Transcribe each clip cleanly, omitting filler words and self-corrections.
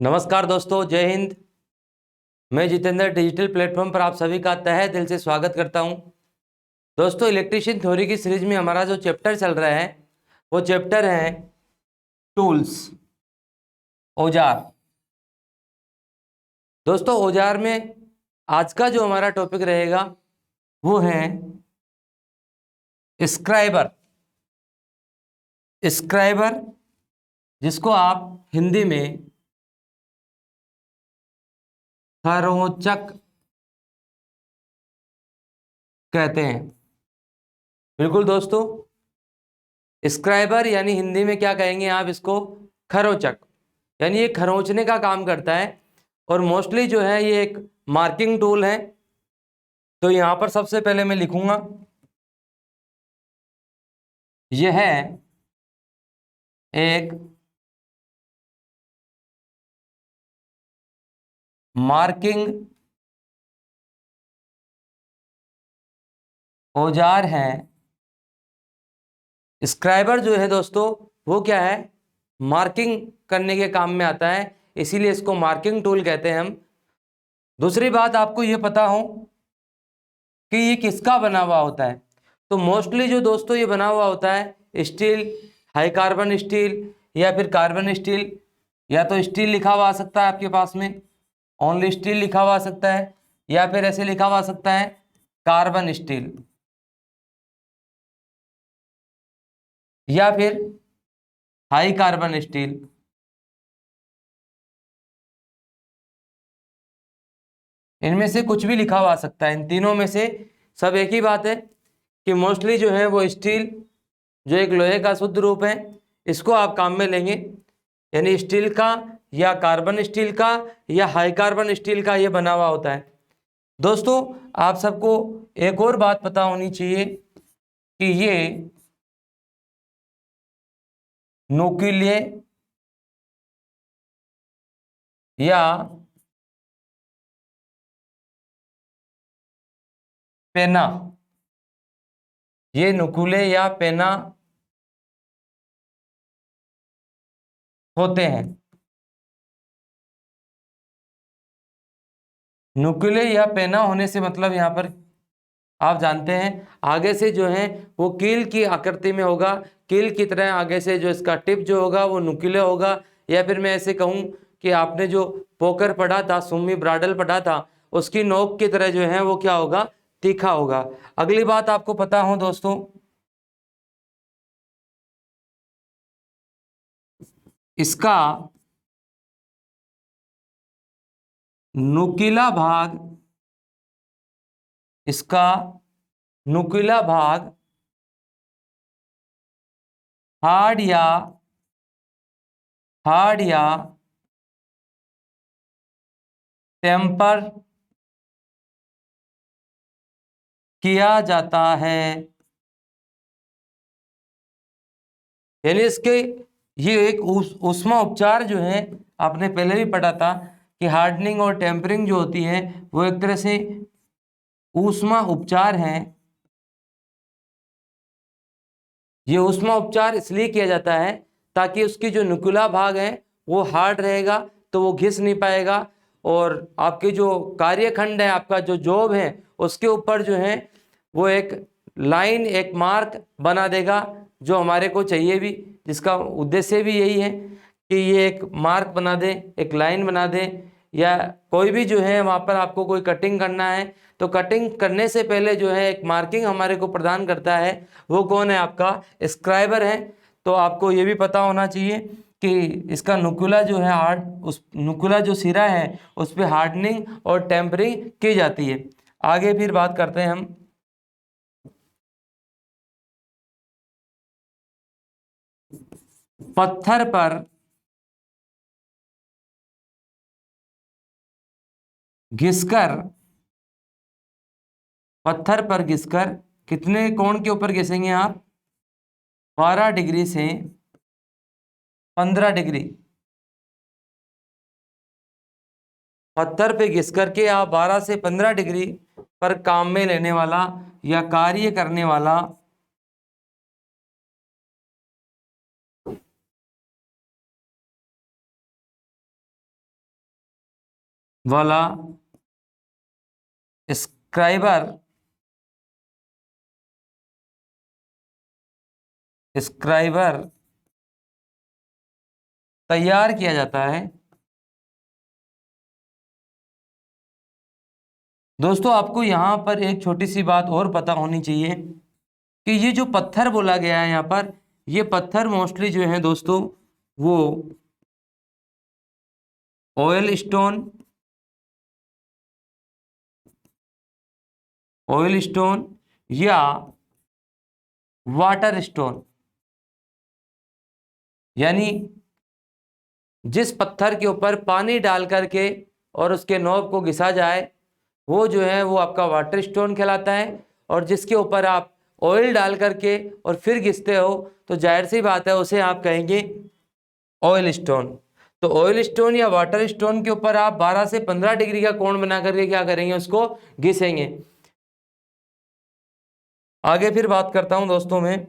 नमस्कार दोस्तों, जय हिंद। मैं जितेंद्र डिजिटल प्लेटफॉर्म पर आप सभी का तहे दिल से स्वागत करता हूं। दोस्तों, इलेक्ट्रीशियन थ्योरी की सीरीज में हमारा जो चैप्टर चल रहा है वो चैप्टर है टूल्स, औजार। दोस्तों, औजार में आज का जो हमारा टॉपिक रहेगा वो है स्क्राइबर। स्क्राइबर जिसको आप हिंदी में खरोंचक कहते हैं। बिल्कुल दोस्तों, स्क्राइबर यानी हिंदी में क्या कहेंगे आप इसको? खरोंचक। यानी ये खरोंचने का काम करता है और मोस्टली जो है ये एक मार्किंग टूल है। तो यहां पर सबसे पहले मैं लिखूंगा यह है एक मार्किंग औजार है। स्क्राइबर जो है दोस्तों वो क्या है? मार्किंग करने के काम में आता है, इसीलिए इसको मार्किंग टूल कहते हैं हम। दूसरी बात आपको ये पता हो कि ये किसका बना हुआ होता है। तो मोस्टली जो दोस्तों ये बना हुआ होता है स्टील, हाई कार्बन स्टील या फिर कार्बन स्टील, या तो स्टील लिखा हुआ आ सकता है आपके पास में, ओनली स्टील लिखा हुआ आ सकता है, या फिर ऐसे लिखा हुआ आ सकता है कार्बन स्टील, या फिर हाई कार्बन स्टील। इनमें से कुछ भी लिखा हुआ आ सकता है, इन तीनों में से। सब एक ही बात है कि मोस्टली जो है वो स्टील, जो एक लोहे का शुद्ध रूप है, इसको आप काम में लेंगे। यानी स्टील का या कार्बन स्टील का या हाई कार्बन स्टील का ये बना हुआ होता है। दोस्तों, आप सबको एक और बात पता होनी चाहिए कि ये नुकीले या पेना, ये नुकीले या पेना होते हैं। नुकीले या पेना होने से मतलब यहाँ पर आप जानते हैं आगे से जो है वो कील की आकृति में होगा। कील की तरह आगे से जो इसका टिप जो होगा वो नुकीला होगा। या फिर मैं ऐसे कहूँ कि आपने जो पोकर पढ़ा था, सुम्मी ब्राडल पढ़ा था, उसकी नोक की तरह जो है वो क्या होगा? तीखा होगा। अगली बात आपको पता हो दोस्तों, इसका नुकीला भाग, इसका नुकीला भाग हार्ड या टेम्पर किया जाता है। यानी इसके ये एक ऊष्मा उपचार जो है, आपने पहले भी पढ़ा था कि हार्डनिंग और टेम्परिंग जो होती है वो एक तरह से ऊष्मा उपचार है। ये ऊष्मा उपचार इसलिए किया जाता है ताकि उसकी जो नुकीला भाग है वो हार्ड रहेगा, तो वो घिस नहीं पाएगा, और आपके जो कार्यखंड है, आपका जो जॉब है, उसके ऊपर जो है वो एक लाइन, एक मार्क बना देगा, जो हमारे को चाहिए भी, जिसका उद्देश्य भी यही है कि ये एक मार्क बना दे, एक लाइन बना दे। या कोई भी जो है वहाँ पर आपको कोई कटिंग करना है तो कटिंग करने से पहले जो है एक मार्किंग हमारे को प्रदान करता है, वो कौन है? आपका स्क्राइबर है। तो आपको ये भी पता होना चाहिए कि इसका नुकीला जो है हार्ड, उस नुकीला जो सिरा है उस पर हार्डनिंग और टेम्परिंग की जाती है। आगे फिर बात करते हैं हम। पत्थर पर घिसकर, पत्थर पर घिसकर कितने कोण के ऊपर घिसेंगे आप? 12 डिग्री से 15 डिग्री। पत्थर पे घिस करके आप 12 से 15 डिग्री पर काम में लेने वाला या कार्य करने वाला वाला स्क्राइबर तैयार किया जाता है। दोस्तों आपको यहां पर एक छोटी सी बात और पता होनी चाहिए कि ये जो पत्थर बोला गया है यहाँ पर, ये पत्थर मोस्टली जो है दोस्तों वो ऑयल स्टोन या वाटर स्टोन, यानी जिस पत्थर के ऊपर पानी डाल करके और उसके नोब को घिसा जाए वो जो है वो आपका वाटर स्टोन कहलाता है। और जिसके ऊपर आप ऑयल डाल करके और फिर घिसते हो तो जाहिर सी बात है उसे आप कहेंगे ऑयल स्टोन। तो ऑयल स्टोन या वाटर स्टोन के ऊपर आप 12 से 15 डिग्री का कोण बना करके क्या करेंगे, उसको घिसेंगे। आगे फिर बात करता हूं दोस्तों में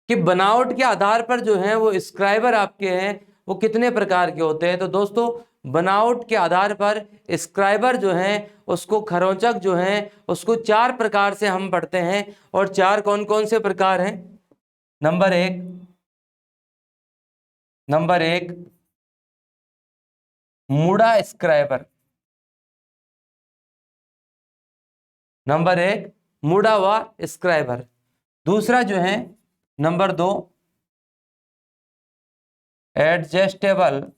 कि बनावट के आधार पर जो है वो स्क्राइबर आपके हैं वो कितने प्रकार के होते हैं। तो दोस्तों बनावट के आधार पर स्क्राइबर जो है उसको खरोंचक जो है उसको 4 प्रकार से हम पढ़ते हैं। और 4 कौन कौन से प्रकार हैं? नंबर एक मुड़ा स्क्राइबर। नंबर 1 मुड़ा हुआ स्क्राइबर। दूसरा जो है नंबर 2 एडजस्टेबल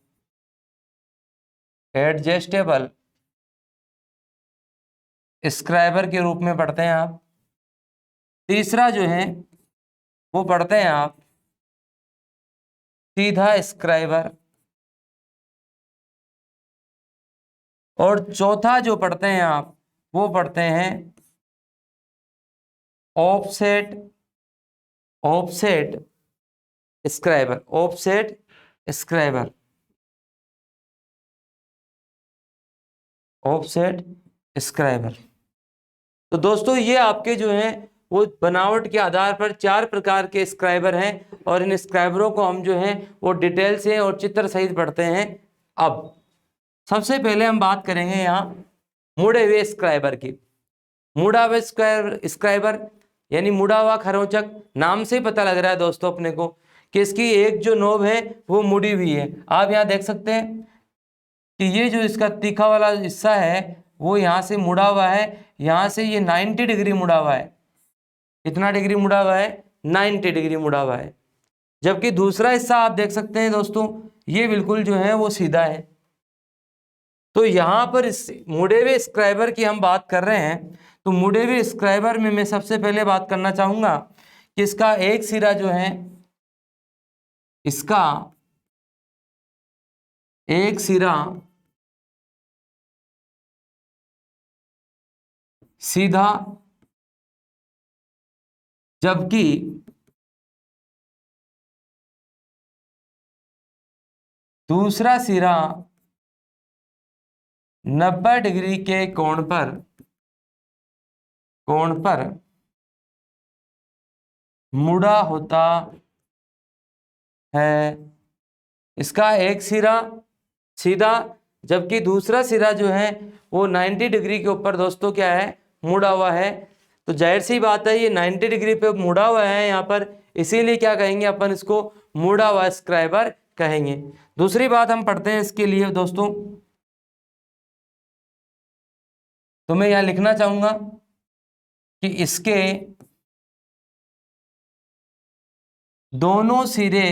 स्क्राइबर के रूप में पढ़ते हैं आप। तीसरा जो है वो पढ़ते हैं आप सीधा स्क्राइबर। और चौथा जो पढ़ते हैं आप वो पढ़ते हैं ऑफसेट स्क्राइबर। तो दोस्तों ये आपके जो हैं वो बनावट के आधार पर 4 प्रकार के स्क्राइबर हैं और इन स्क्राइबरों को हम जो हैं वो डिटेल से और चित्र सहित पढ़ते हैं। अब सबसे पहले हम बात करेंगे यहाँ मुड़े हुए स्क्राइबर की। मुड़ा हुआ स्क्राइबर यानी मुड़ा हुआ खरोंचक, नाम से पता लग रहा है दोस्तों अपने को कि इसकी एक जो नोब है वो मुड़ी हुई है। आप यहाँ देख सकते हैं कि ये जो इसका तीखा वाला हिस्सा है वो यहाँ से मुड़ा हुआ है, यहाँ से ये 90 डिग्री मुड़ा हुआ है। कितना डिग्री मुड़ा हुआ है? 90 डिग्री मुड़ा हुआ है। जबकि दूसरा हिस्सा आप देख सकते हैं दोस्तों ये बिल्कुल जो है वो सीधा है। तो यहाँ पर इस मुड़े हुए स्क्राइबर की हम बात कर रहे हैं। तो मुड़े हुए स्क्राइबर में मैं सबसे पहले बात करना चाहूंगा कि इसका एक सिरा जो है, इसका एक सिरा सीधा, जबकि दूसरा सिरा 90 डिग्री के कोण पर मुड़ा होता है। इसका एक सिरा सीधा, जबकि दूसरा सिरा जो है वो 90 डिग्री के ऊपर दोस्तों क्या है, मुड़ा हुआ है। तो जाहिर सी बात है ये 90 डिग्री पे मुड़ा हुआ है यहाँ पर, इसीलिए क्या कहेंगे अपन, इसको मुड़ा हुआ स्क्राइबर कहेंगे। दूसरी बात हम पढ़ते हैं इसके लिए दोस्तों, तो मैं यहाँ लिखना चाहूंगा कि इसके दोनों सिरे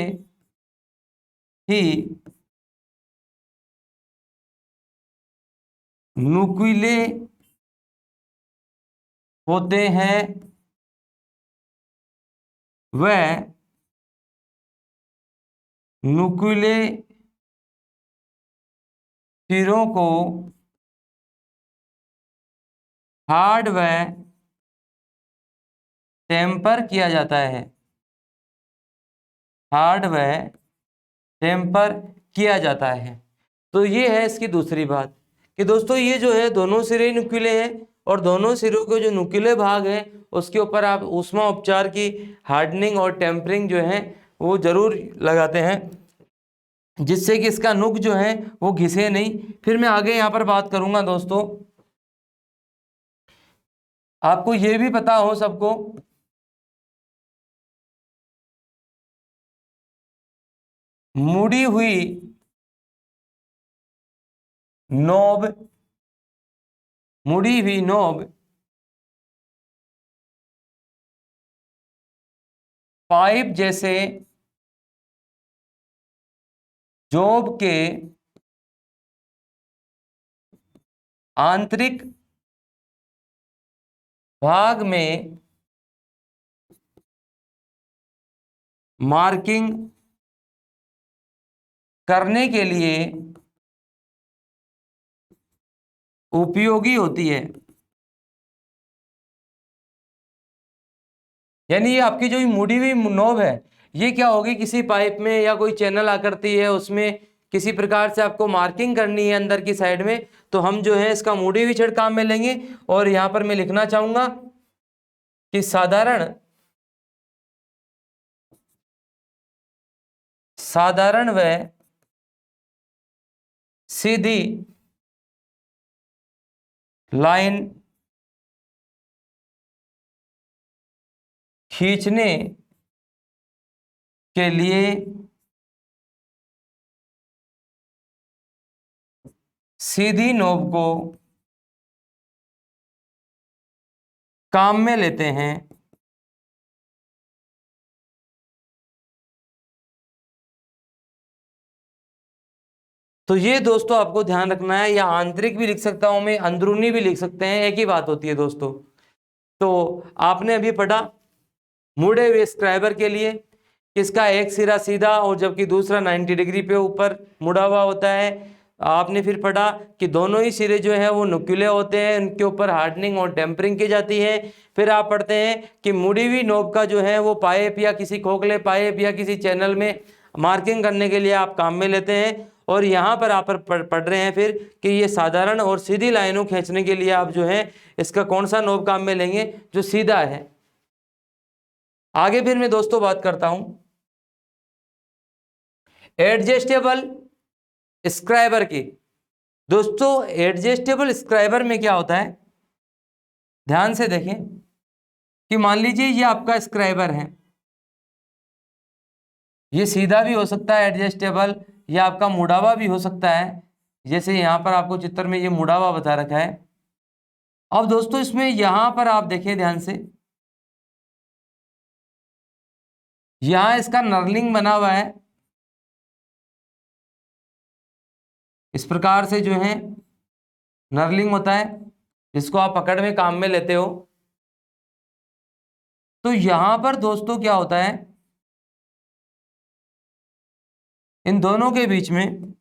ही नुकीले होते हैं, वह नुकीले सिरों को हार्ड व टेम्पर किया जाता है। तो ये है इसकी दूसरी बात कि दोस्तों ये जो है दोनों सिरे नुकीले हैं और दोनों सिरों के जो नुकीले भाग हैं उसके ऊपर आप ऊष्मा उपचार की हार्डनिंग और टेम्परिंग जो है वो जरूर लगाते हैं। जिससे कि इसका नुक जो है वो घिसे नहीं। फिर मैं आगे यहाँ पर बात करूंगा दोस्तों, आपको ये भी पता हो सबको, मुड़ी हुई नोब, मुड़ी हुई नोब पाइप जैसे जॉब के आंतरिक भाग में मार्किंग करने के लिए उपयोगी होती है। यानी ये आपकी जो मुड़ी हुई नोब है, ये क्या होगी, किसी पाइप में या कोई चैनल आकृति है उसमें किसी प्रकार से आपको मार्किंग करनी है अंदर की साइड में, तो हम जो है इसका मुड़ी हुई छड़ काम में लेंगे। और यहां पर मैं लिखना चाहूंगा कि साधारण व सीधी लाइन खींचने के लिए सीधी नोब को काम में लेते हैं। तो ये दोस्तों आपको ध्यान रखना है, या आंतरिक भी लिख सकता हूं मैं, अंदरूनी भी लिख सकते हैं, एक ही बात होती है दोस्तों। तो आपने अभी पढ़ा मुड़े हुए स्क्राइबर के लिए इसका एक सिरा सीधा और जबकि दूसरा 90 डिग्री पे ऊपर मुड़ा हुआ होता है। आपने फिर पढ़ा कि दोनों ही सिरे जो है वो नुकीले होते हैं, उनके ऊपर हार्डनिंग और टेम्परिंग की जाती है। फिर आप पढ़ते हैं कि मुड़ी हुई नोब का जो है वो पाइप या किसी खोखले पाइप या किसी चैनल में मार्किंग करने के लिए आप काम में लेते हैं। और यहाँ पर आप पढ़ रहे हैं फिर कि ये साधारण और सीधी लाइनों खींचने के लिए आप जो है इसका कौन सा नोब काम में लेंगे, जो सीधा है। आगे फिर मैं दोस्तों बात करता हूं एडजस्टेबल स्क्राइबर की। दोस्तों एडजस्टेबल स्क्राइबर में क्या होता है, ध्यान से देखें कि मान लीजिए ये आपका स्क्राइबर है, ये सीधा भी हो सकता है एडजस्टेबल, या आपका मुड़ावा भी हो सकता है। जैसे यहां पर आपको चित्र में ये मुड़ावा बता रखा है। अब दोस्तों इसमें यहां पर आप देखें ध्यान से, यहां इसका नर्लिंग बना हुआ है, इस प्रकार से जो है नर्लिंग होता है, जिसको आप पकड़ में काम में लेते हो। तो यहां पर दोस्तों क्या होता है, इन दोनों के बीच में,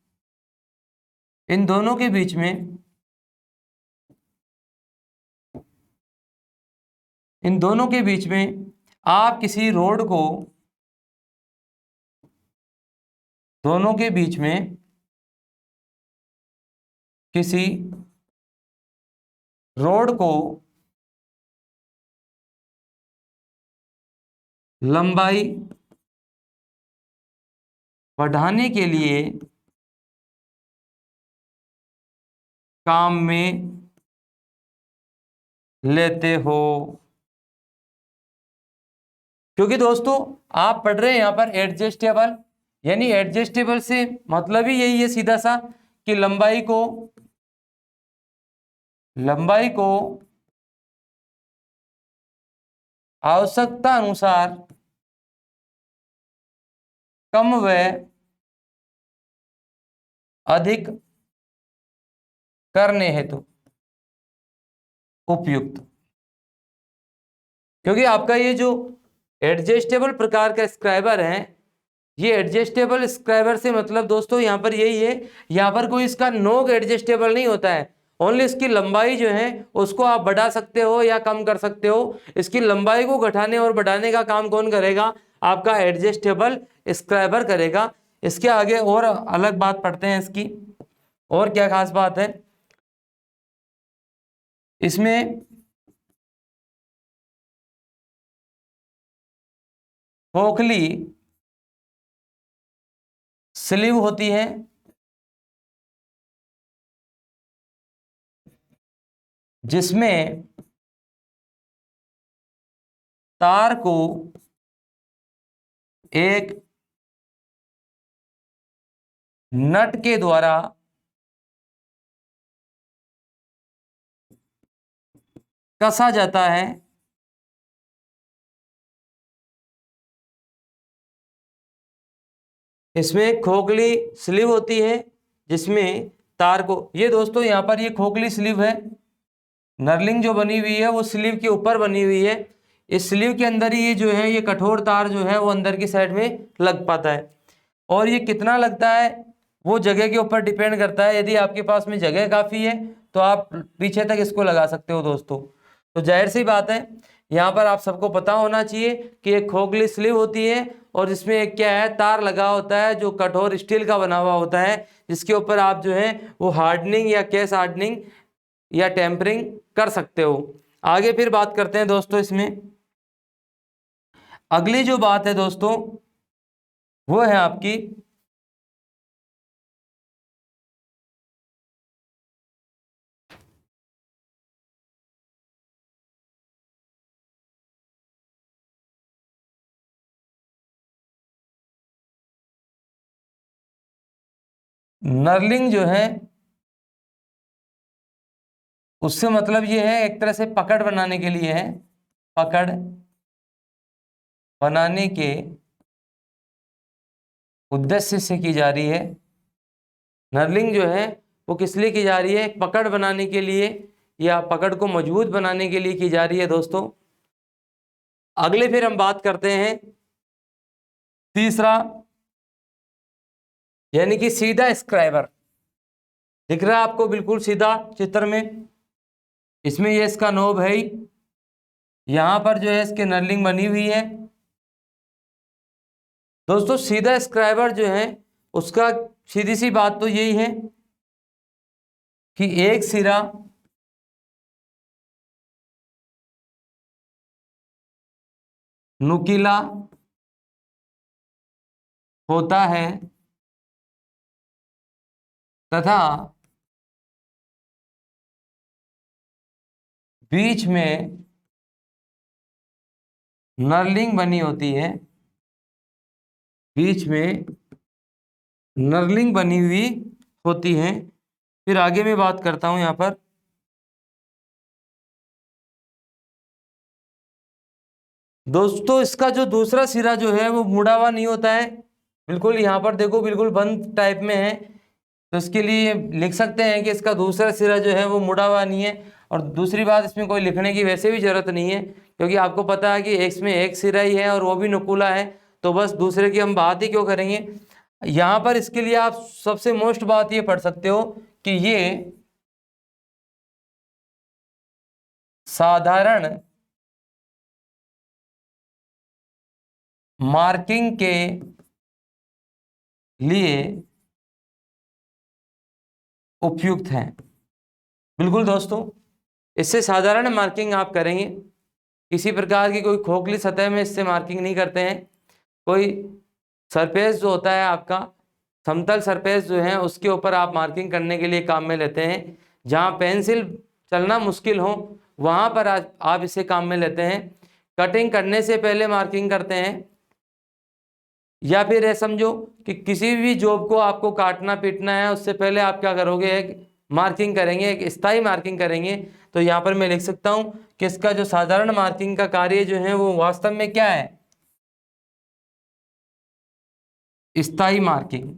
इन दोनों के बीच में, इन दोनों के बीच में आप किसी रोड को, दोनों के बीच में किसी रोड को लंबाई बढ़ाने के लिए काम में लेते हो। क्योंकि दोस्तों आप पढ़ रहे हैं यहां पर एडजस्टेबल, यानी एडजस्टेबल से मतलब ही यही है सीधा सा कि लंबाई को आवश्यकता अनुसार कम व अधिक करने हेतु उपयुक्त। क्योंकि आपका ये जो एडजस्टेबल प्रकार का स्क्राइबर है, ये एडजस्टेबल स्क्राइबर से मतलब दोस्तों यहाँ पर यही है, यहाँ पर कोई इसका नोक एडजस्टेबल नहीं होता है। ओनली इसकी लंबाई जो है उसको आप बढ़ा सकते हो या कम कर सकते हो। इसकी लंबाई को घटाने और बढ़ाने का काम कौन करेगा, आपका एडजस्टेबल स्क्राइबर करेगा। इसके आगे और अलग बात पढ़ते हैं इसकी, और क्या खास बात है इसमें, खोखली स्लीव होती है, जिसमें तार को एक नट के द्वारा कसा जाता है। इसमें खोखली स्लीव होती है, जिसमें तार को, ये दोस्तों यहाँ पर ये खोखली स्लीव है, नर्लिंग जो बनी हुई है वो स्लीव के ऊपर बनी हुई है। इस स्लीव के अंदर ही ये जो है ये कठोर तार जो है वो अंदर की साइड में लग पाता है। और ये कितना लगता है वो जगह के ऊपर डिपेंड करता है। यदि आपके पास में जगह काफ़ी है तो आप पीछे तक इसको लगा सकते हो दोस्तों। तो जाहिर सी बात है, यहाँ पर आप सबको पता होना चाहिए कि एक खोखली स्लीव होती है और इसमें एक क्या है, तार लगा होता है जो कठोर स्टील का बना हुआ होता है, जिसके ऊपर आप जो है वो हार्डनिंग या केस हार्डनिंग या टेम्परिंग कर सकते हो। आगे फिर बात करते हैं दोस्तों इसमें। अगली जो बात है दोस्तों वो है आपकी नर्लिंग जो है, उससे मतलब ये है एक तरह से पकड़ बनाने के लिए है, पकड़ बनाने के उद्देश्य से की जा रही है। नर्लिंग जो है वो किस लिए की जा रही है, पकड़ बनाने के लिए या पकड़ को मजबूत बनाने के लिए की जा रही है दोस्तों। अगले फिर हम बात करते हैं तीसरा, यानी कि सीधा स्क्राइबर। दिख रहा है आपको बिल्कुल सीधा चित्र में, इसमें ये इसका नोब है ही, यहाँ पर जो है इसके नर्लिंग बनी हुई है दोस्तों। सीधा स्क्राइबर जो है उसका सीधी सी बात तो यही है कि एक सिरा नुकीला होता है तथा बीच में नर्लिंग बनी होती है, बीच में नर्लिंग बनी हुई होती है। फिर आगे मैं बात करता हूं यहाँ पर, दोस्तों इसका जो दूसरा सिरा जो है वो मुड़ा हुआ नहीं होता है, बिल्कुल यहाँ पर देखो बिल्कुल बंद टाइप में है। तो इसके लिए लिख सकते हैं कि इसका दूसरा सिरा जो है वो मुड़ा हुआ नहीं है। और दूसरी बात, इसमें कोई लिखने की वैसे भी जरूरत नहीं है, क्योंकि आपको पता है कि इसमें एक सिरा ही है और वो भी नुकीला है, तो बस दूसरे की हम बात ही क्यों करेंगे। यहाँ पर इसके लिए आप सबसे मोस्ट बात ये पढ़ सकते हो कि ये साधारण मार्किंग के लिए उपयुक्त हैं। बिल्कुल दोस्तों, इससे साधारण मार्किंग आप करेंगे, किसी प्रकार की कोई खोखली सतह में इससे मार्किंग नहीं करते हैं। कोई सरफेस जो होता है आपका समतल सरफेस जो है उसके ऊपर आप मार्किंग करने के लिए काम में लेते हैं। जहाँ पेंसिल चलना मुश्किल हो वहाँ पर आप इसे काम में लेते हैं। कटिंग करने से पहले मार्किंग करते हैं, या फिर ये समझो कि किसी भी जॉब को आपको काटना पीटना है उससे पहले आप क्या करोगे, एक मार्किंग करेंगे, एक स्थायी मार्किंग करेंगे। तो यहाँ पर मैं लिख सकता हूँ कि इसका जो साधारण मार्किंग का कार्य जो है वो वास्तव में क्या है, स्थायी मार्किंग।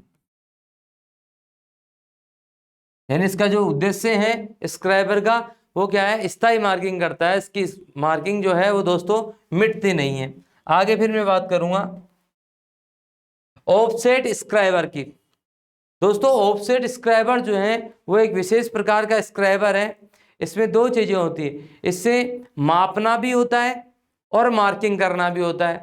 यानी इसका जो उद्देश्य है स्क्राइबर का वो क्या है, स्थायी मार्किंग करता है। इसकी मार्किंग जो है वो दोस्तों मिटती नहीं है। आगे फिर मैं बात करूंगा ऑफसेट स्क्राइबर की। दोस्तों ऑफसेट स्क्राइबर जो है वो एक विशेष प्रकार का स्क्राइबर है। इसमें दो चीजें होती है, इससे मापना भी होता है और मार्किंग करना भी होता है।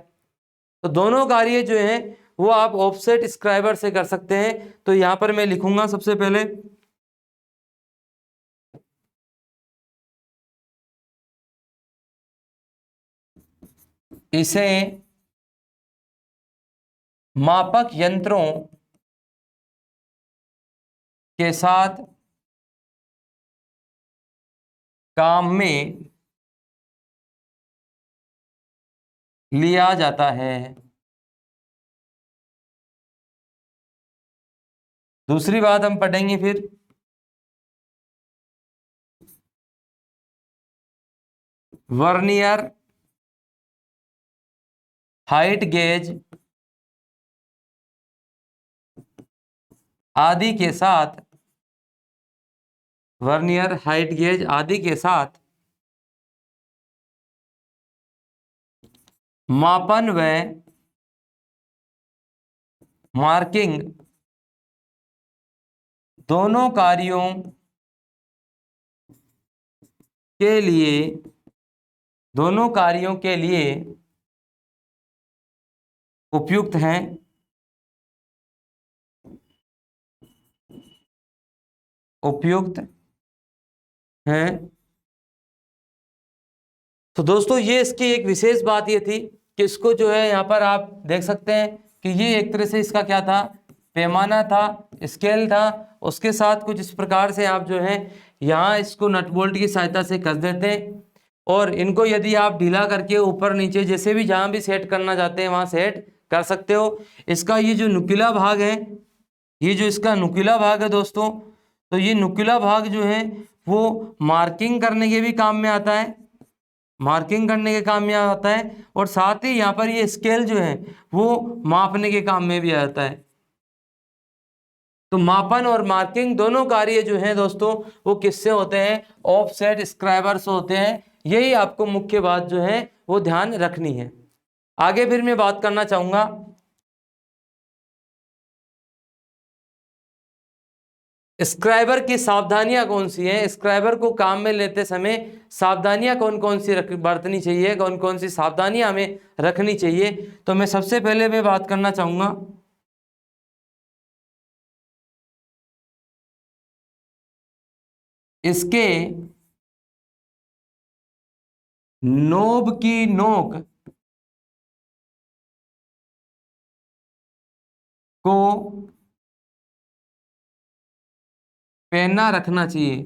तो दोनों कार्य जो है वो आप ऑफसेट स्क्राइबर से कर सकते हैं। तो यहां पर मैं लिखूंगा सबसे पहले इसे मापक यंत्रों के साथ काम में लिया जाता है। दूसरी बात हम पढ़ेंगे फिर, वर्नियर हाइट गेज आदि के साथ, वर्नियर हाइट गेज आदि के साथ मापन व मार्किंग दोनों कार्यों के लिए, दोनों कार्यों के लिए उपयुक्त हैं। उपयुक्त हैं। तो दोस्तों ये इसकी एक विशेष बात ये थी कि इसको जो है यहाँ पर आप देख सकते हैं कि ये एक तरह से इसका क्या था, पैमाना था, स्केल था। उसके साथ कुछ इस प्रकार से आप जो है यहाँ इसको नट बोल्ट की सहायता से कस देते हैं, और इनको यदि आप ढीला करके ऊपर नीचे जैसे भी जहाँ भी सेट करना चाहते हैं वहाँ सेट कर सकते हो। इसका ये जो नुकीला भाग है, ये जो इसका नुकीला भाग है दोस्तों, तो ये नुकीला भाग जो है वो मार्किंग करने के भी काम में आता है, मार्किंग करने के काम में आता है, और साथ ही यहाँ पर ये स्केल जो है वो मापने के काम में भी आता है। तो मापन और मार्किंग दोनों कार्य जो हैं दोस्तों वो किससे होते हैं, ऑफसेट स्क्राइबर से होते हैं। यही आपको मुख्य बात जो है वो ध्यान रखनी है। आगे फिर मैं बात करना चाहूंगा स्क्राइबर की सावधानियां कौन सी हैं। स्क्राइबर को काम में लेते समय सावधानियां कौन कौन सी बरतनी चाहिए, कौन कौन सी सावधानियां हमें रखनी चाहिए। तो मैं सबसे पहले मैं बात करना चाहूंगा इसके नोब की नोक को पहना रखना चाहिए।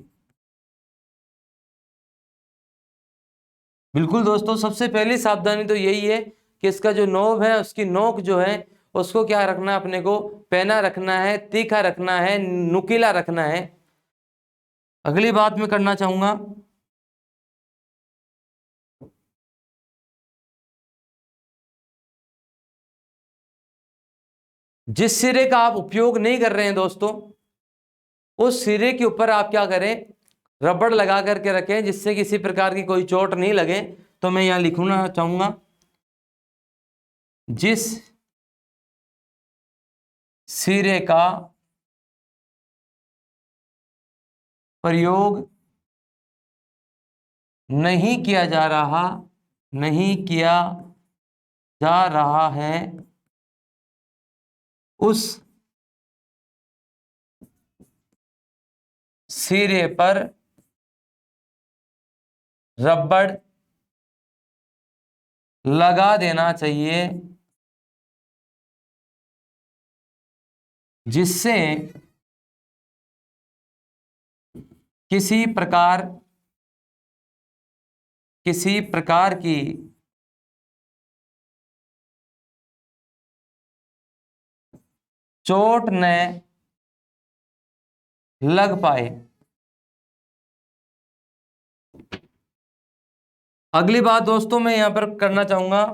बिल्कुल दोस्तों, सबसे पहली सावधानी तो यही है कि इसका जो नोब है उसकी नोक जो है उसको क्या रखना है, अपने को पहना रखना है, तीखा रखना है, नुकीला रखना है। अगली बात मैं करना चाहूंगा जिस सिरे का आप उपयोग नहीं कर रहे हैं दोस्तों, उस सिरे के ऊपर आप क्या करें, रबड़ लगा करके रखें जिससे किसी प्रकार की कोई चोट नहीं लगे। तो मैं यहां लिखना चाहूंगा जिस सिरे का प्रयोग नहीं किया जा रहा, नहीं किया जा रहा है, उस सिरे पर रबड़ लगा देना चाहिए जिससे किसी प्रकार की चोट न लग पाए। अगली बात दोस्तों मैं यहां पर करना चाहूंगा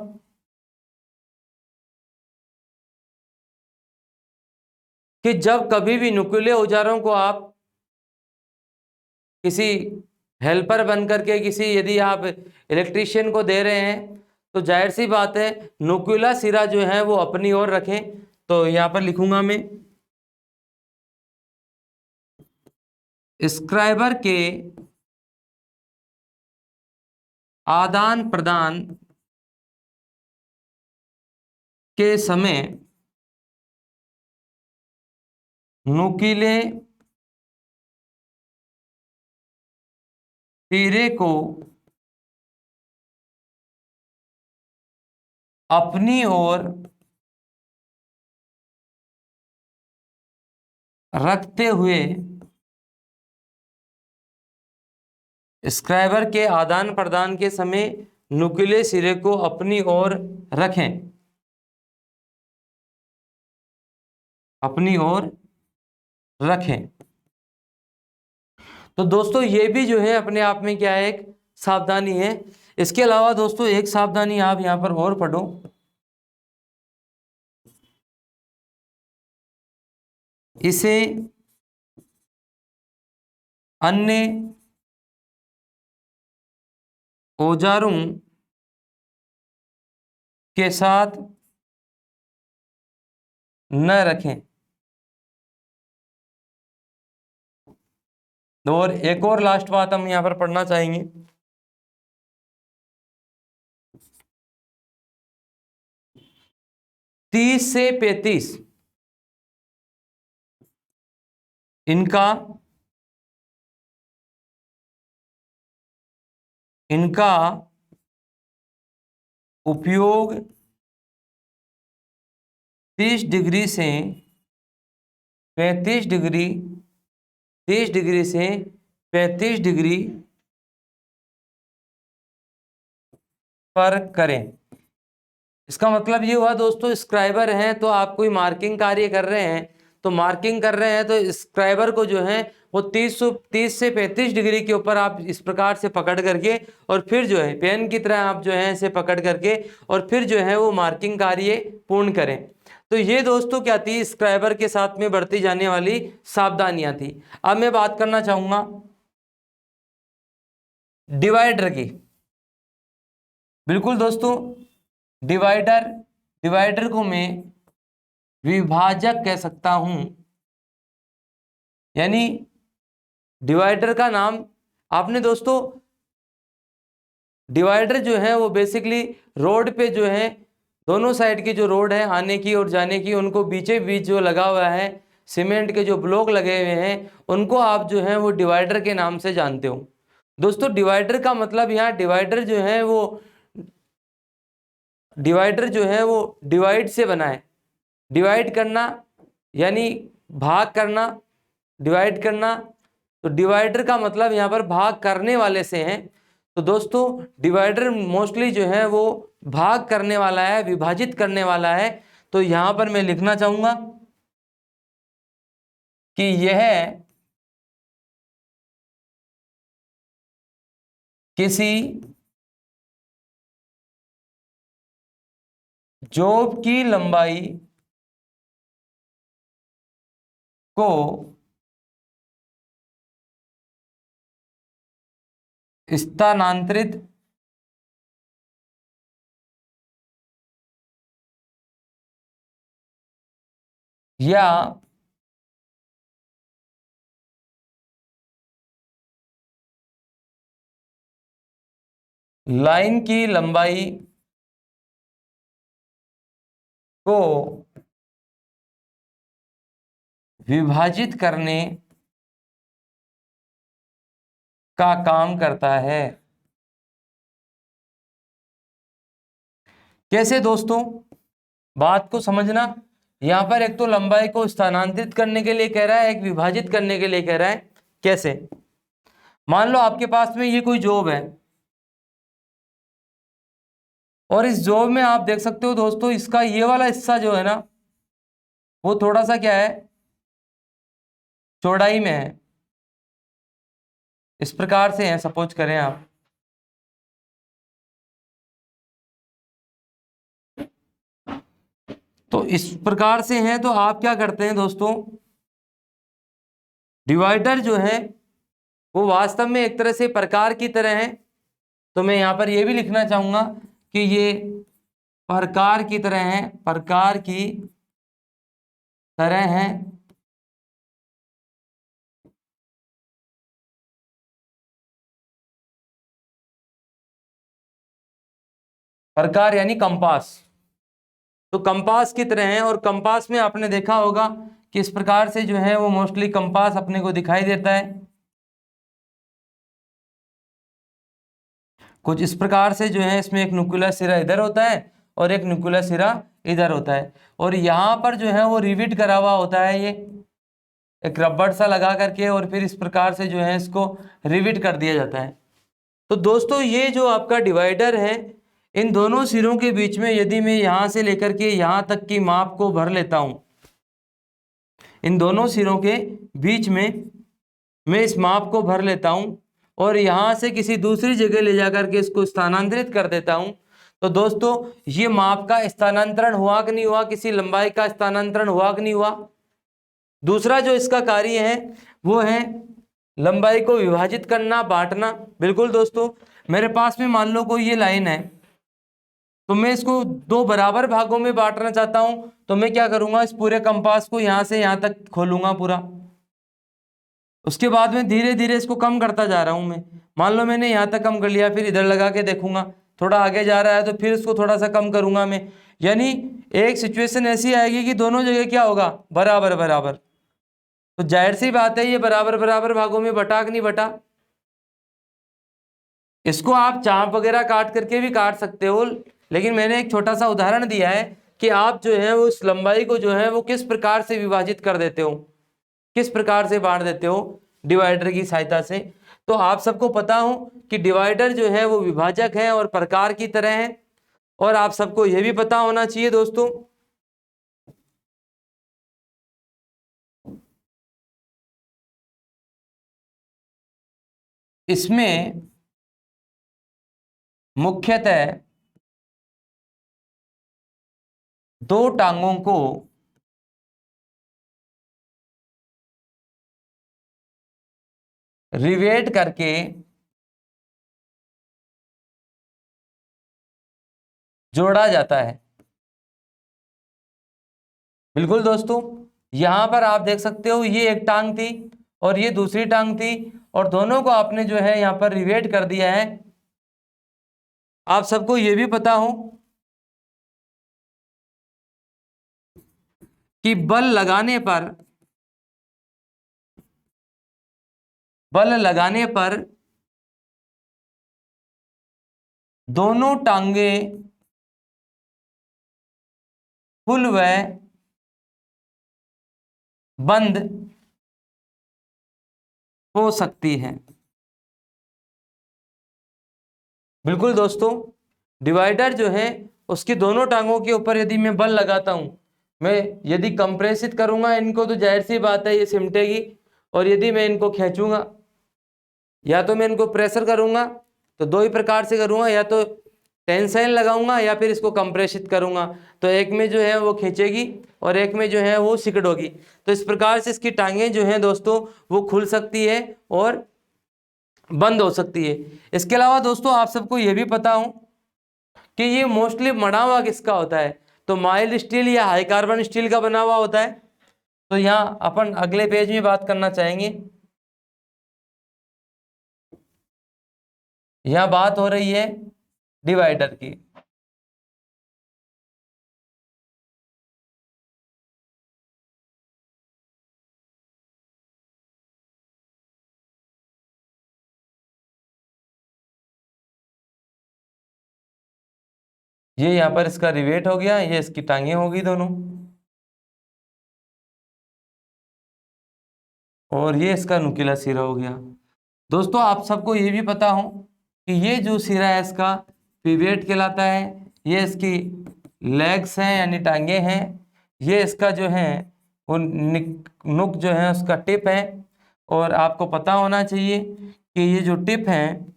कि जब कभी भी नुकीले औजारों को आप किसी हेल्पर बन करके किसी यदि आप इलेक्ट्रिशियन को दे रहे हैं तो जाहिर सी बात है नुकीला सिरा जो है वो अपनी ओर रखें। तो यहां पर लिखूंगा मैं स्क्राइबर के आदान प्रदान के समय नुकीले सिरे को अपनी ओर रखते हुए स्क्राइबर के आदान प्रदान के समय नुकीले सिरे को अपनी ओर रखें, अपनी ओर रखें। तो दोस्तों ये भी जो है अपने आप में क्या है, एक सावधानी है। इसके अलावा दोस्तों एक सावधानी आप यहां पर और पढ़ो, इसे अन्य औजारों के साथ न रखें। और एक और लास्ट बात हम यहां पर पढ़ना चाहेंगे, 30 से 35 इनका उपयोग 30 डिग्री से 35 डिग्री, 30 डिग्री से 35 डिग्री पर करें। इसका मतलब ये हुआ दोस्तों, स्क्राइबर हैं तो आप कोई मार्किंग कार्य कर रहे हैं, तो मार्किंग कर रहे हैं तो स्क्राइबर को जो है वो 30 से 35 डिग्री के ऊपर आप इस प्रकार से पकड़ करके और फिर जो है पेन की तरह आप जो है इसे पकड़ करके और फिर जो है वो मार्किंग कार्य पूर्ण करें। तो ये दोस्तों क्या थी, स्क्राइबर के साथ में बरती जाने वाली सावधानियां थी। अब मैं बात करना चाहूंगा डिवाइडर की। बिल्कुल दोस्तों, डिवाइडर को मैं विभाजक कह सकता हूं, यानी डिवाइडर का नाम आपने दोस्तों, डिवाइडर जो है वो बेसिकली रोड पे जो है दोनों साइड की जो रोड है आने की और जाने की, उनको बीचे बीच जो लगा हुआ है सीमेंट के जो ब्लॉक लगे हुए हैं, उनको आप जो है वो डिवाइडर के नाम से जानते हो। दोस्तों डिवाइडर का मतलब यहाँ डिवाइडर जो है वो डिवाइड से बना है। डिवाइड करना यानी भाग करना, डिवाइड करना, तो डिवाइडर का मतलब यहाँ पर भाग करने वाले से है। तो दोस्तों डिवाइडर मोस्टली जो है वो भाग करने वाला है, विभाजित करने वाला है। तो यहाँ पर मैं लिखना चाहूंगा कि यह किसी जॉब की लंबाई को स्थानांतरित या लाइन की लंबाई को विभाजित करने का काम करता है। कैसे दोस्तों, बात को समझना, यहां पर एक तो लंबाई को स्थानांतरित करने के लिए कह रहा है, एक विभाजित करने के लिए कह रहा है। कैसे, मान लो आपके पास में ये कोई जॉब है और इस जॉब में आप देख सकते हो दोस्तों, इसका ये वाला हिस्सा जो है ना वो थोड़ा सा क्या है, चौड़ाई में है, इस प्रकार से है, सपोज करें आप। तो इस प्रकार से है, तो आप क्या करते हैं दोस्तों, डिवाइडर जो है वो वास्तव में एक तरह से प्रकार की तरह है। तो मैं यहां पर ये भी लिखना चाहूंगा कि ये प्रकार की तरह है, प्रकार की तरह है। प्रकार यानी कंपास, तो कंपास की तरह है। और कंपास में आपने देखा होगा कि इस प्रकार से जो है वो मोस्टली कंपास अपने को दिखाई देता है, कुछ इस प्रकार से जो है। इसमें एक नुकीला सिरा इधर होता है और एक नुकीला सिरा इधर होता है, और यहाँ पर जो है वो रिविट करा हुआ होता है, ये एक रबड़ सा लगा करके, और फिर इस प्रकार से जो है इसको रिविट कर दिया जाता है। तो दोस्तों ये जो आपका डिवाइडर है, इन दोनों सिरों के बीच में यदि मैं यहां से लेकर के यहां तक की माप को भर लेता हूं, इन दोनों सिरों के बीच में मैं इस माप को भर लेता हूं और यहां से किसी दूसरी जगह ले जाकर के इसको स्थानांतरित कर देता हूं, तो दोस्तों ये माप का स्थानांतरण हुआ कि नहीं हुआ, किसी लंबाई का स्थानांतरण हुआ कि नहीं हुआ। दूसरा जो इसका कार्य है वो है लंबाई को विभाजित करना, बांटना। बिल्कुल दोस्तों, मेरे पास में मान लो कोई ये लाइन है, तो मैं इसको दो बराबर भागों में बांटना चाहता हूं, तो मैं क्या करूंगा, इस पूरे कंपास को यहां से यहां तक खोलूंगा पूरा। उसके बाद में धीरे धीरे इसको कम करता जा रहा हूं मैं। मान लो मैंने यहां तक कम कर लिया, फिर इधर लगा के देखूंगा थोड़ा आगे जा रहा है, तो फिर इसको थोड़ा सा कम करूंगा मैं। यानी एक सिचुएशन ऐसी आएगी कि दोनों जगह क्या होगा, बराबर बराबर। तो जाहिर सी बात है ये बराबर बराबर भागों में बटा कि नहीं बटा। इसको आप चाप वगैरह काट करके भी काट सकते हो, लेकिन मैंने एक छोटा सा उदाहरण दिया है कि आप जो है उस लंबाई को जो है वो किस प्रकार से विभाजित कर देते हो, किस प्रकार से बांट देते हो डिवाइडर की सहायता से। तो आप सबको पता हो कि डिवाइडर जो है वो विभाजक है और प्रकार की तरह है। और आप सबको यह भी पता होना चाहिए दोस्तों इसमें मुख्यतः दो टांगों को रिवेट करके जोड़ा जाता है। बिल्कुल दोस्तों, यहां पर आप देख सकते हो ये एक टांग थी और ये दूसरी टांग थी, और दोनों को आपने जो है यहां पर रिवेट कर दिया है। आप सबको ये भी पता हो कि बल लगाने पर दोनों टांगे फुल व बंद हो सकती है। बिल्कुल दोस्तों, डिवाइडर जो है उसकी दोनों टांगों के ऊपर यदि मैं बल लगाता हूं, मैं यदि कंप्रेसित करूंगा इनको तो जाहिर सी बात है ये सिमटेगी, और यदि मैं इनको खींचूंगा, या तो मैं इनको प्रेशर करूंगा, तो दो ही प्रकार से करूंगा, या तो टेंसाइल लगाऊंगा या फिर इसको कंप्रेसित करूंगा, तो एक में जो है वो खींचेगी और एक में जो है वो सिकुड़ोगी। तो इस प्रकार से इसकी टांगें जो हैं दोस्तों वो खुल सकती है और बंद हो सकती है। इसके अलावा दोस्तों आप सबको ये भी पता हो कि ये मोस्टली मढ़ा हुआ किसका होता है, तो माइल्ड स्टील या हाई कार्बन स्टील का बना हुआ होता है। तो यहाँ अपन अगले पेज में बात करना चाहेंगे। यहाँ बात हो रही है डिवाइडर की। ये यहाँ पर इसका रिवेट हो गया, ये इसकी टांगें होगी दोनों, और ये इसका नुकीला सिरा हो गया। दोस्तों आप सबको ये भी पता हो कि ये जो सिरा है इसका पिवेट कहलाता है, ये इसकी लेग्स हैं यानी टांगे हैं, ये इसका जो है वो नुक जो है उसका टिप है। और आपको पता होना चाहिए कि ये जो टिप है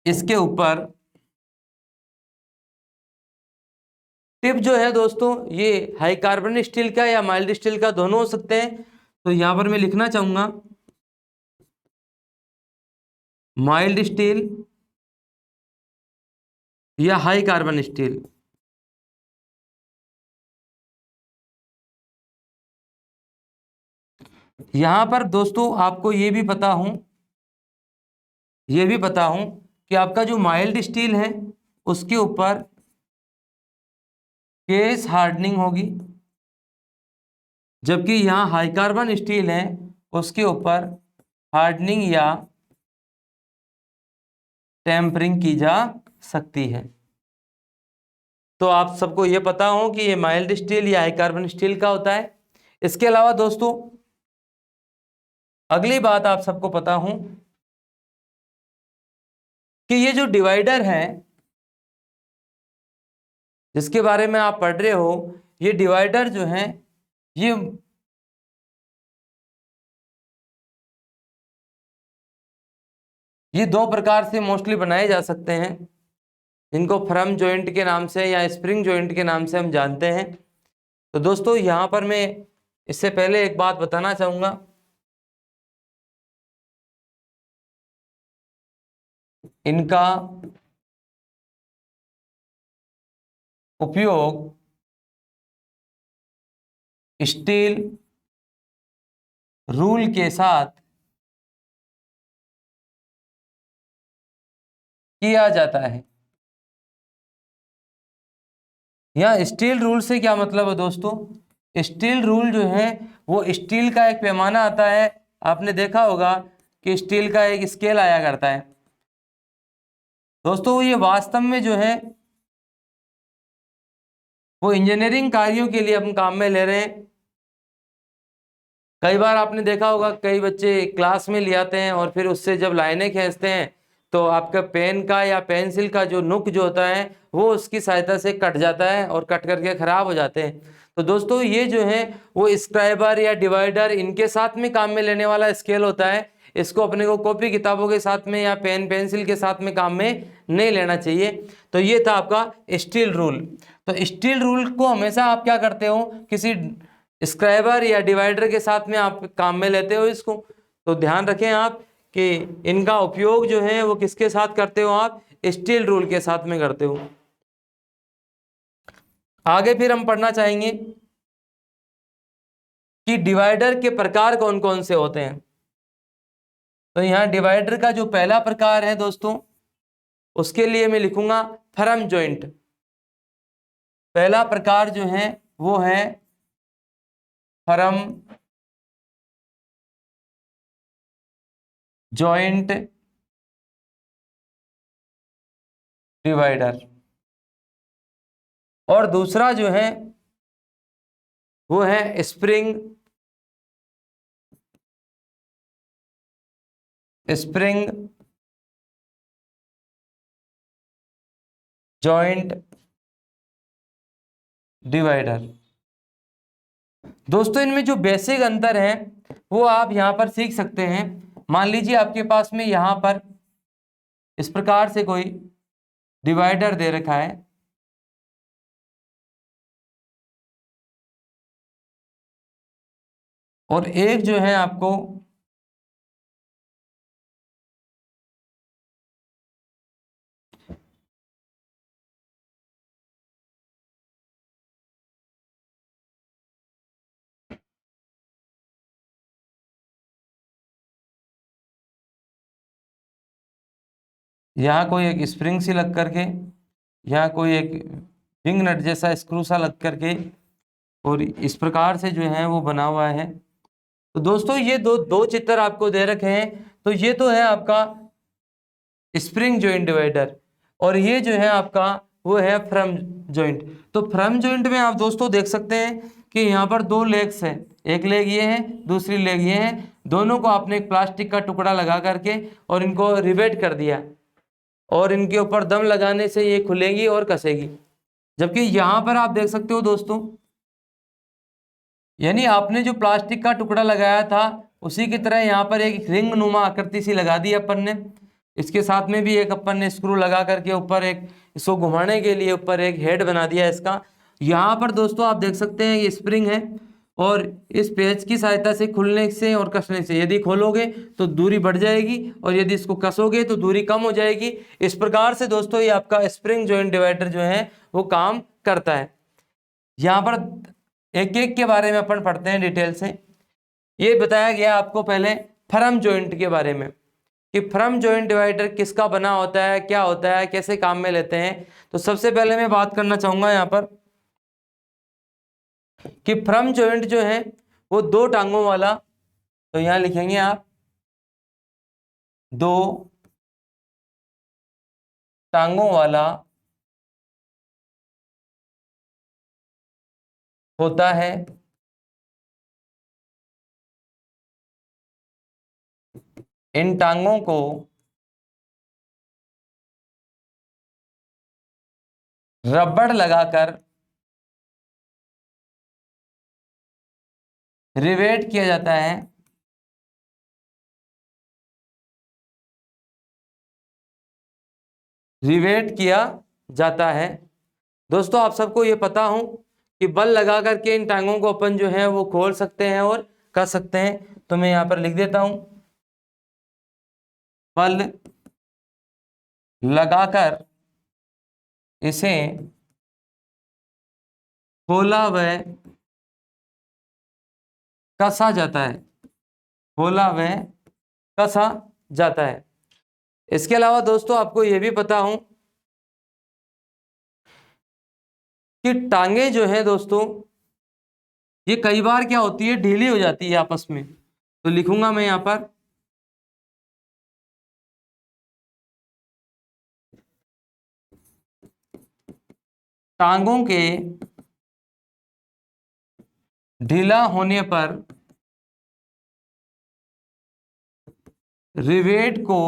इसके ऊपर टिप जो है दोस्तों ये हाई कार्बन स्टील का या माइल्ड स्टील का दोनों हो सकते हैं। तो यहां पर मैं लिखना चाहूंगा माइल्ड स्टील या हाई कार्बन स्टील। यहां पर दोस्तों आपको ये भी पता हूं कि आपका जो माइल्ड स्टील है उसके ऊपर केस हार्डनिंग होगी, जबकि यहां हाई कार्बन स्टील है उसके ऊपर हार्डनिंग या टेम्परिंग की जा सकती है। तो आप सबको ये पता हो कि ये माइल्ड स्टील या हाई कार्बन स्टील का होता है। इसके अलावा दोस्तों अगली बात आप सबको पता हो कि ये जो डिवाइडर है जिसके बारे में आप पढ़ रहे हो, ये डिवाइडर जो है ये दो प्रकार से मोस्टली बनाए जा सकते हैं। इनको फ्रम जॉइंट के नाम से या स्प्रिंग जॉइंट के नाम से हम जानते हैं। तो दोस्तों यहाँ पर मैं इससे पहले एक बात बताना चाहूँगा। इनका उपयोग स्टील रूल के साथ किया जाता है। यहाँ स्टील रूल से क्या मतलब है दोस्तों? स्टील रूल जो है वो स्टील का एक पैमाना आता है। आपने देखा होगा कि स्टील का एक स्केल आया करता है। दोस्तों ये वास्तव में जो है वो इंजीनियरिंग कार्यों के लिए हम काम में ले रहे हैं। कई बार आपने देखा होगा कई बच्चे क्लास में ले आते हैं और फिर उससे जब लाइनें खींचते हैं तो आपका पेन का या पेंसिल का जो नुक जो होता है वो उसकी सहायता से कट जाता है और कट करके खराब हो जाते हैं। तो दोस्तों ये जो है वो स्क्राइबर या डिवाइडर इनके साथ में काम में लेने वाला स्केल होता है। इसको अपने को कॉपी किताबों के साथ में या पेन पेंसिल के साथ में काम में नहीं लेना चाहिए। तो ये था आपका स्टील रूल। तो स्टील रूल को हमेशा आप क्या करते हो, किसी स्क्राइबर या डिवाइडर के साथ में आप काम में लेते हो इसको। तो ध्यान रखें आप कि इनका उपयोग जो है वो किसके साथ करते हो, आप स्टील रूल के साथ में करते हो। आगे फिर हम पढ़ना चाहेंगे कि डिवाइडर के प्रकार कौन कौन से होते हैं। तो यहाँ डिवाइडर का जो पहला प्रकार है दोस्तों, उसके लिए मैं लिखूंगा फर्म जॉइंट। पहला प्रकार जो है वो है फर्म जॉइंट डिवाइडर। और दूसरा जो है वो है स्प्रिंग जॉइंट डिवाइडर। दोस्तों इनमें जो बेसिक अंतर है वो आप यहां पर सीख सकते हैं। मान लीजिए आपके पास में यहां पर इस प्रकार से कोई डिवाइडर दे रखा है और एक जो है आपको यहाँ कोई एक स्प्रिंग सी लग करके, यहाँ कोई एक रिंग नट जैसा स्क्रू सा लग करके और इस प्रकार से जो है वो बना हुआ है। तो दोस्तों ये दो दो चित्र आपको दे रखे हैं। तो ये तो है आपका स्प्रिंग जॉइंट डिवाइडर और ये जो है आपका वो है फ्रम जॉइंट। तो फ्रम जॉइंट में आप दोस्तों देख सकते हैं कि यहाँ पर दो लेग्स है, एक लेग ये है दूसरी लेग ये है। दोनों को आपने एक प्लास्टिक का टुकड़ा लगा करके और इनको रिवेट कर दिया और इनके ऊपर दम लगाने से ये खुलेगी और कसेगी। जबकि यहाँ पर आप देख सकते हो दोस्तों, यानी आपने जो प्लास्टिक का टुकड़ा लगाया था उसी की तरह यहाँ पर एक रिंग नुमा आकृति सी लगा दी अपन ने। इसके साथ में भी एक अपन ने स्क्रू लगा करके ऊपर एक इसको घुमाने के लिए ऊपर एक हेड बना दिया इसका। यहाँ पर दोस्तों आप देख सकते हैं ये स्प्रिंग है और इस पेच की सहायता से खुलने से और कसने से यदि खोलोगे तो दूरी बढ़ जाएगी और यदि इसको कसोगे तो दूरी कम हो जाएगी। इस प्रकार से दोस्तों ये आपका स्प्रिंग जॉइंट डिवाइडर जो है वो काम करता है। यहाँ पर एक एक के बारे में अपन पढ़ते हैं डिटेल से। ये बताया गया आपको पहले फर्म जॉइंट के बारे में कि फ्रम जॉइंट डिवाइडर किसका बना होता है, क्या होता है, कैसे काम में लेते हैं। तो सबसे पहले मैं बात करना चाहूंगा यहाँ पर कि फ्रम जॉइंट जो है वो दो टांगों वाला, तो यहाँ लिखेंगे आप दो टांगों वाला होता है। इन टांगों को रबड़ लगाकर रिवेट किया जाता है, रिवेट किया जाता है। दोस्तों आप सबको ये पता हो कि बल लगा करके इन टांगों को अपन जो है वो खोल सकते हैं और कर सकते हैं। तो मैं यहां पर लिख देता हूं, बल लगाकर इसे खोला व कसा जाता है, खोला व कसा जाता है। इसके अलावा दोस्तों आपको यह भी पता हो कि टांगे जो है दोस्तों ये कई बार क्या होती है, ढीली हो जाती है आपस में। तो लिखूंगा मैं यहां पर टांगों के ढीला होने पर रिवेट को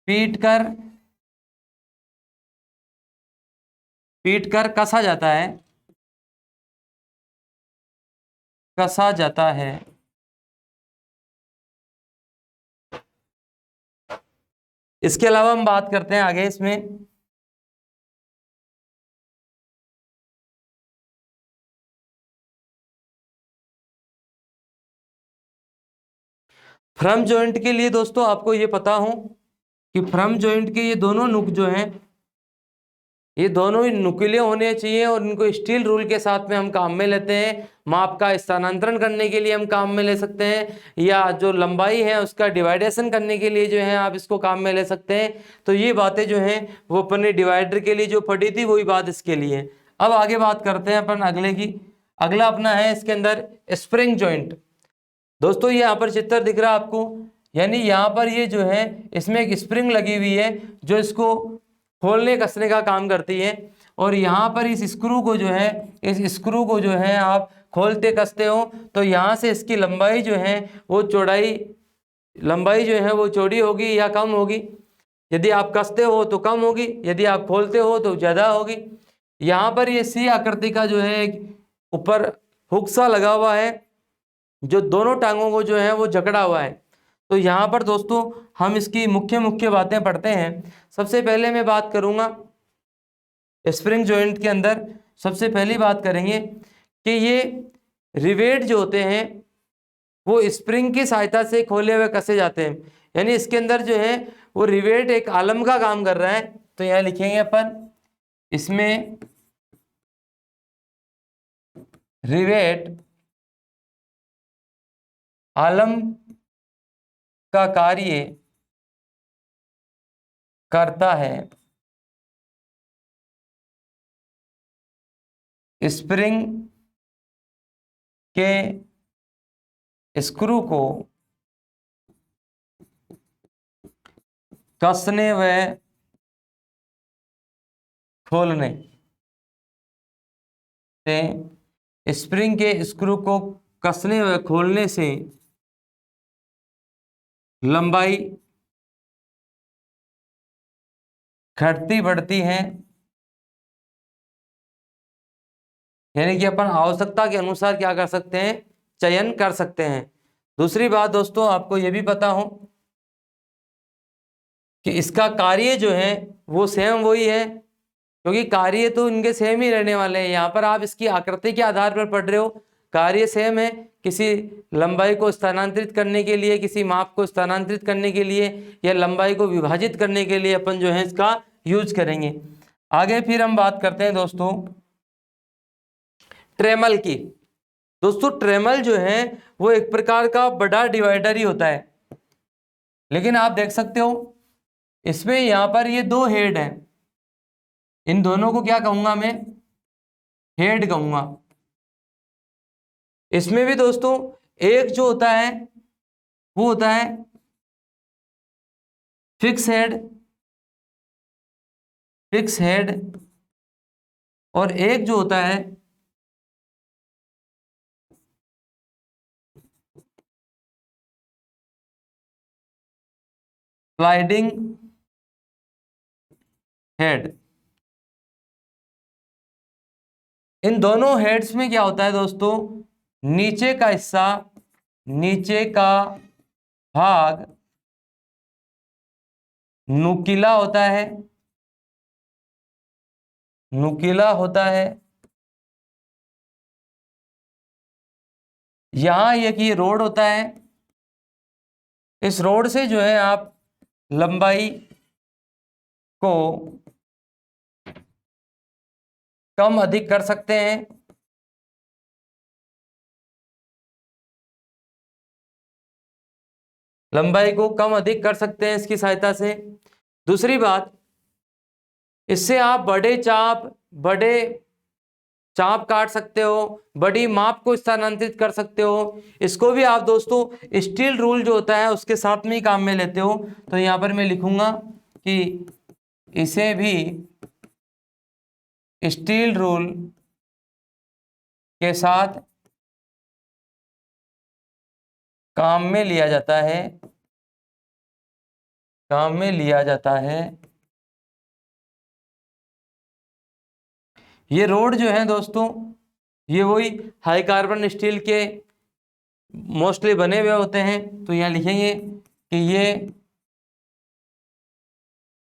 पीट कर कसा जाता है, कसा जाता है। इसके अलावा हम बात करते हैं आगे इसमें फ्रम जॉइंट के लिए। दोस्तों आपको ये पता हो कि फ्रम जॉइंट के ये दोनों नुक जो हैं ये दोनों ही नुकीले होने चाहिए और इनको स्टील रूल के साथ में हम काम में लेते हैं। माप का स्थानांतरण करने के लिए हम काम में ले सकते हैं, या जो लंबाई है उसका डिवाइडेशन करने के लिए जो है आप इसको काम में ले सकते हैं। तो ये बातें जो हैं वो अपने डिवाइडर के लिए जो पढ़ी थी वही बात इसके लिए। अब आगे बात करते हैं अपन अगले की। अगला अपना है इसके अंदर स्प्रिंग जॉइंट। दोस्तों ये यहाँ पर चित्र दिख रहा है आपको, यानी यहाँ पर ये जो है इसमें एक स्प्रिंग लगी हुई है जो इसको खोलने कसने का काम करती है। और यहाँ पर इस स्क्रू को जो है, इस स्क्रू को जो है आप खोलते कसते हो तो यहाँ से इसकी लंबाई जो है वो चौड़ाई, लंबाई जो है वो चौड़ी होगी या कम होगी। यदि आप कसते हो तो कम होगी, यदि आप खोलते हो तो ज़्यादा होगी। यहाँ पर ये सी आकृति का जो है ऊपर हुक सा लगा हुआ है जो दोनों टांगों को जो है वो जकड़ा हुआ है। तो यहाँ पर दोस्तों हम इसकी मुख्य मुख्य बातें पढ़ते हैं। सबसे पहले मैं बात करूँगा स्प्रिंग जॉइंट के अंदर, सबसे पहली बात करेंगे कि ये रिवेट जो होते हैं वो स्प्रिंग की सहायता से खोले हुए कसे जाते हैं। यानी इसके अंदर जो है वो रिवेट एक आलम का काम कर रहा है। तो यहाँ लिखेंगे अपन, इसमें रिवेट आलम का कार्य करता है। स्प्रिंग के स्क्रू को कसने व खोलने से, स्प्रिंग के स्क्रू को कसने व खोलने से लंबाई घटती बढ़ती है। यानी कि अपन आवश्यकता के अनुसार क्या कर सकते हैं, चयन कर सकते हैं। दूसरी बात दोस्तों आपको यह भी पता हो कि इसका कार्य जो है वो सेम वही है, क्योंकि कार्य तो इनके सेम ही रहने वाले हैं। यहाँ पर आप इसकी आकृति के आधार पर पढ़ रहे हो, कार्य सेम है। किसी लंबाई को स्थानांतरित करने के लिए, किसी माप को स्थानांतरित करने के लिए या लंबाई को विभाजित करने के लिए अपन जो है इसका यूज करेंगे। आगे फिर हम बात करते हैं दोस्तों ट्रेमल की। दोस्तों ट्रेमल जो है वो एक प्रकार का बड़ा डिवाइडर ही होता है, लेकिन आप देख सकते हो इसमें यहाँ पर ये दो हेड हैं। इन दोनों को क्या कहूंगा मैं, हेड कहूंगा। इसमें भी दोस्तों एक जो होता है वो होता है फिक्स हेड, फिक्स हेड, और एक जो होता है स्लाइडिंग हेड। इन दोनों हेड्स में क्या होता है दोस्तों, नीचे का हिस्सा, नीचे का भाग नुकीला होता है, नुकीला होता है। यहां ये रोड होता है, इस रोड से जो है आप लंबाई को कम अधिक कर सकते हैं। लंबाई को कम अधिक कर सकते हैं इसकी सहायता से। दूसरी बात, इससे आप बड़े चाप काट सकते हो, बड़ी माप को स्थानांतरित कर सकते हो। इसको भी आप दोस्तों स्टील रूल जो होता है उसके साथ में ही काम में लेते हो। तो यहां पर मैं लिखूंगा कि इसे भी स्टील रूल के साथ काम में लिया जाता है, काम में लिया जाता है। ये रोड जो है दोस्तों, ये वही हाई कार्बन स्टील के मोस्टली बने हुए होते हैं। तो यहाँ लिखेंगे कि ये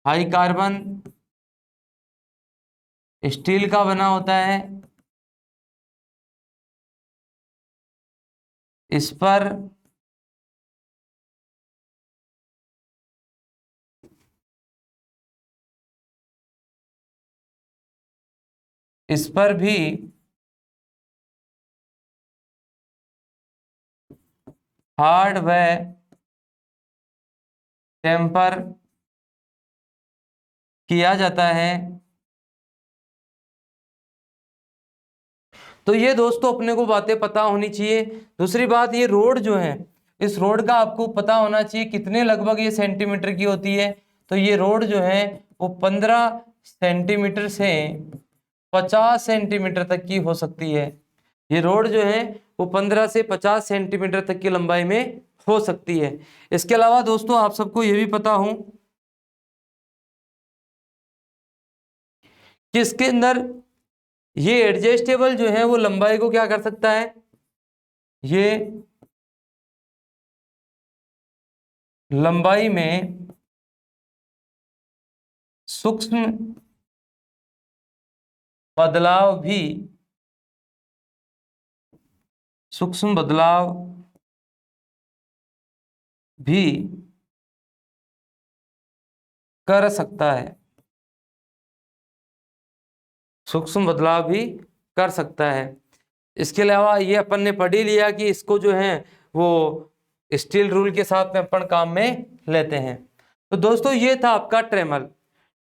हाई कार्बन स्टील का बना होता है। इस पर भी हार्ड व टेम्पर किया जाता है। तो ये दोस्तों अपने को बातें पता होनी चाहिए। दूसरी बात, ये रोड जो है, इस रोड का आपको पता होना चाहिए कितने लगभग ये सेंटीमीटर की होती है। तो ये रोड जो है वो 15 सेंटीमीटर से 50 सेंटीमीटर तक की हो सकती है। ये रोड जो है वो 15 से 50 सेंटीमीटर तक की लंबाई में हो सकती है। इसके अलावा दोस्तों आप सबको ये भी पता हो कि इसके अंदर ये एडजस्टेबल जो है वो लंबाई को क्या कर सकता है, ये लंबाई में सूक्ष्म बदलाव भी कर सकता है, सूक्ष्म बदलाव भी कर सकता है। इसके अलावा ये अपन ने पढ़ ही लिया कि इसको जो है वो स्टील रूल के साथ में अपन काम में लेते हैं। तो दोस्तों ये था आपका ट्रेमल।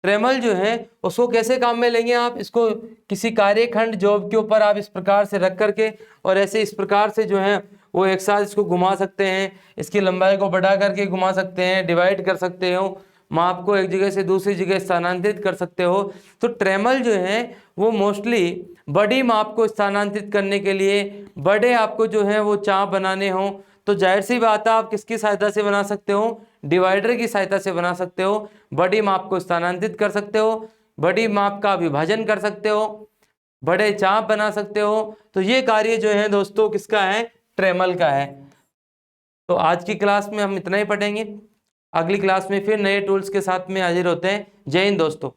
ट्रेमल जो है उसको कैसे काम में लेंगे आप, इसको किसी कार्यखंड जॉब के ऊपर आप इस प्रकार से रख करके और ऐसे इस प्रकार से जो है वो एक साथ इसको घुमा सकते हैं, इसकी लंबाई को बढ़ा करके घुमा सकते हैं, डिवाइड कर सकते हो, माप को एक जगह से दूसरी जगह स्थानांतरित कर सकते हो। तो ट्रेमल जो है वो मोस्टली बड़ी माप को स्थानांतरित करने के लिए, बड़े आपको जो है वो चाप बनाने हों तो जाहिर सी बात है आप किसकी सहायता से बना सकते हो, डिवाइडर की सहायता से बना सकते हो। बड़ी माप को स्थानांतरित कर सकते हो, बड़ी माप का विभाजन कर सकते हो, बड़े चाप बना सकते हो। तो ये कार्य जो है दोस्तों किसका है, ट्रेमल का है। तो आज की क्लास में हम इतना ही पढ़ेंगे, अगली क्लास में फिर नए टूल्स के साथ में हाजिर होते हैं। जय हिंद दोस्तों।